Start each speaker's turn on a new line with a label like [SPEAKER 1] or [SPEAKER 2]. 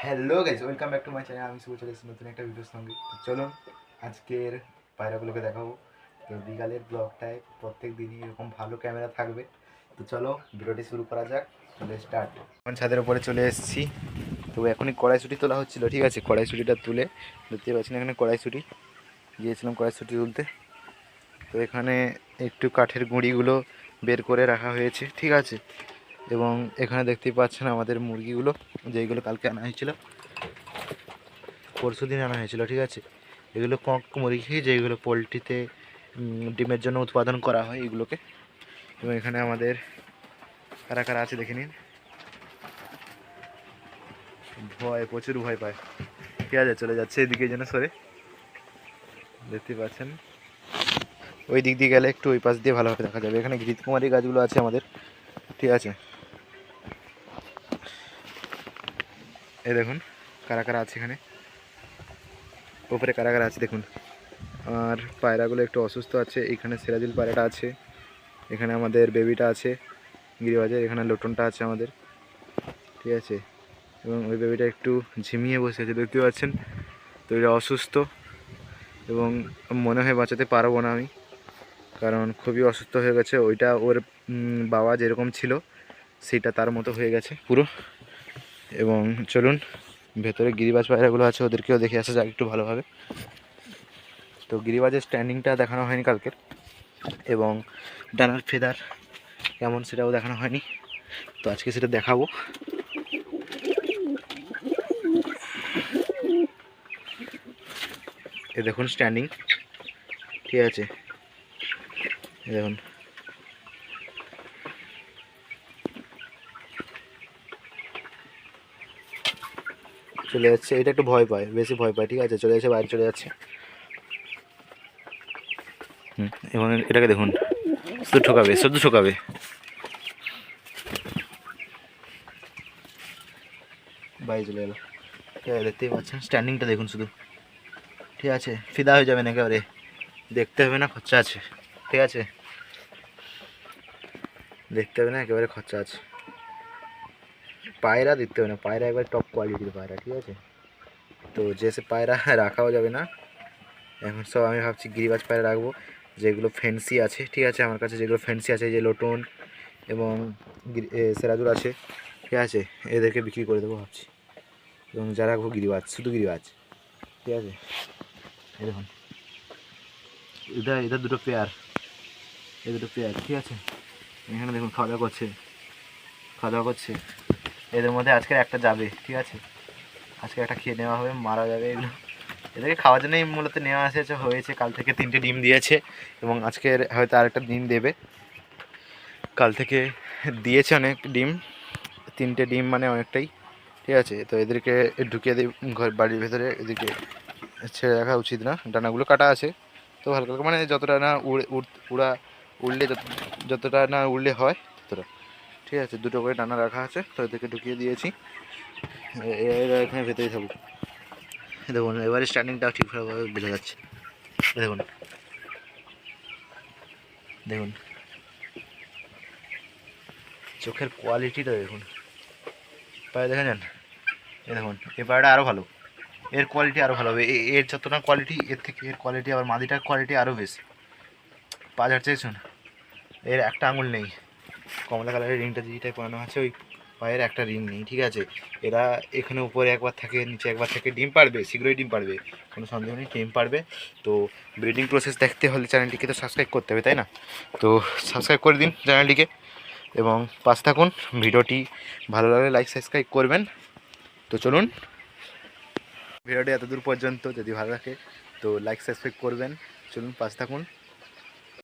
[SPEAKER 1] Hello guys, welcome back to my channel. আমি শুভ চলে এসেছি নতুন একটা ভিডিওর সঙ্গে। তো চলুন আজকের পায়রাগুলোকে দেখাবো। তো বিকালের ব্লগটায় প্রত্যেক দিনই এরকম ভালো ক্যামেরা থাকবে। তো চলো ভিডিওটি শুরু করা যাক। চলে স্টার্ট। এখন ছাদের উপরে চলে এসেছি। তো এখনই কড়াইশুঁটি তোলা হচ্ছিল, ঠিক আছে। কড়াইশুঁটিটা তুলে দেখতে পাচ্ছি না, এখানে কড়াইশুঁটি গিয়েছিলাম কড়াইশুঁটি তুলতে। তো এখানে একটু কাঠের গুঁড়িগুলো বের করে রাখা হয়েছে, ঠিক আছে। এবং এখানে দেখতেই পাচ্ছেন আমাদের মুরগিগুলো, যেইগুলো কালকে আনা হয়েছিল, পরশু দিন আনা হয়েছিল, ঠিক আছে। এগুলো কক মুরগি, যেগুলো পোলট্রিতে ডিমের জন্য উৎপাদন করা হয় এগুলোকে। এবং এখানে আমাদের কারা কারা আছে দেখে নিন। প্রচুর ভয় পায়, ঠিক আছে। চলে যাচ্ছে এদিকে যেন সরে, দেখতে পাচ্ছেন। ওই দিক দিয়ে গেলে একটু ওই পাশ দিয়ে ভালোভাবে দেখা যাবে। এখানে ঘৃতকুমারী গাছগুলো আছে আমাদের, ঠিক আছে। এই দেখুন কারা কারা আছে এখানে, উপরে কারা কারা আছে দেখুন। আর পায়রাগুলো একটু অসুস্থ আছে। এখানে সিরাজুল পায়রাটা আছে, এখানে আমাদের বেবিটা আছে গিরিবাজের, এখানে লোটনটা আছে আমাদের, ঠিক আছে। এবং ওই বেবিটা একটু ঝিমিয়ে বসে আছে, দেখতে পাচ্ছেন। তো এটা অসুস্থ এবং মনে হয় বাঁচাতে পারবো না আমি, কারণ খুবই অসুস্থ হয়ে গেছে। ওইটা ওর বাবা যেরকম ছিল সেটা তার মতো হয়ে গেছে পুরো। এবং চলুন ভেতরে গিরিবাজ পায়রাগুলো আছে, ওদেরকেও দেখে আসা যাক একটু ভালোভাবে। তো গিরিবাজের স্ট্যান্ডিংটা দেখানো হয়নি কালকের, এবং ডানার ফেদার কেমন সেটাও দেখানো হয়নি। তো আজকে সেটা দেখাবো। এ দেখুন স্ট্যান্ডিং, ঠিক আছে। দেখুন চলে যাচ্ছে, এটা একটু ভয় পায়, বেশি ভয় পায়, ঠিক আছে। চলে যাচ্ছে, বাইরে চলে যাচ্ছে। এবং এটাকে দেখুন, শুধু ঠকাবে, শুধু ঠকাবে। বাইরে চলে গেল, ঠিক আছে। দেখতেই পাচ্ছেন স্ট্যান্ডিংটা দেখুন শুধু, ঠিক আছে। ফিদা হয়ে যাবেন একেবারে, দেখতে হবে না, খরচা আছে, ঠিক আছে। দেখতে হবে না, একেবারে খরচা আছে। পায়রা দেখতে হবে না, পায়রা একবার টপ কোয়ালিটির পায়রা, ঠিক আছে। তো যেসে পায়রা রাখাও যাবে না এখন, সব আমি ভাবছি গিরিবাজ পায়রা রাখবো, যেগুলো ফ্যান্সি আছে, ঠিক আছে। আমার কাছে যেগুলো ফ্যান্সি আছে, যে লোটন এবং সেরাজুল আছে, ঠিক আছে, এদেরকে বিক্রি করে দেবো ভাবছি। এবং যা রাখবো গিরিবাজ, শুধু গিরিবাজ, ঠিক আছে। এই দেখুন এটা দুটো পেয়ার, এই দুটো পেয়ার, ঠিক আছে। এখানে দেখুন খাওয়া দাওয়া করছে, খাওয়া দাওয়া করছে। এদের মধ্যে আজকের একটা যাবে, ঠিক আছে। আজকে একটা খেয়ে নেওয়া হবে, মারা যাবে এগুলো। এদেরকে খাওয়ার জন্যই মূলত নেওয়া হয়েছে। কাল থেকে 3টে ডিম দিয়েছে এবং আজকের হয়তো আরেকটা ডিম দেবে। কাল থেকে দিয়েছে অনেক ডিম, 3টে ডিম মানে অনেকটাই, ঠিক আছে। তো এদেরকে ঢুকিয়ে দিই ঘর, বাড়ির ভেতরে। এদিকে ছেড়ে রাখা উচিত না, ডানাগুলো কাটা আছে। তো হালকা হালকা মানে যতটা না উড়লে যতটা না উড়লে হয় ততটা, ঠিক আছে। দুটো করে ডানা রাখা আছে, তো এদেরকে ঢুকিয়ে দিয়েছি। এরা এখানে ভেতরেই থাকুক। দেখুন এবারে স্ট্যান্ডিংটাও ঠিকঠাকভাবে বোঝা যাচ্ছে। দেখুন দেখুন চোখের কোয়ালিটিটা দেখুন, পায়ে দেখা যান। এ দেখুন এই পায়রাটা আরও ভালো, এর কোয়ালিটি আরও ভালো হবে। এর যতটা কোয়ালিটি, এর থেকে এর কোয়ালিটি, আবার মাদিটার কোয়ালিটি আরও বেশি। পা ঝাড়ছেন, এর একটা আঙুল নেই। কমলা কালারের রিংটা যেটাই পরানো আছে, ওই পায়ের একটা রিং নেই, ঠিক আছে। এরা এখানে উপরে একবার থাকে, নিচে একবার থাকে। ডিম পারবে, শীঘ্রই ডিম পারবে, কোনো সন্দেহ নেই, ডিম পারবে। তো ব্রিডিং প্রসেস দেখতে হলে চ্যানেলটিকে তো সাবস্ক্রাইব করতে হবে, তাই না? তো সাবস্ক্রাইব করে দিন চ্যানেলটিকে এবং পাশে থাকুন। ভিডিওটি ভালো লাগলে লাইক সাবস্ক্রাইব করবেন। তো চলুন, ভিডিওটি এতদূর পর্যন্ত যদি ভালো লাগে তো লাইক সাবস্ক্রাইব করবেন। চলুন পাশে থাকুন।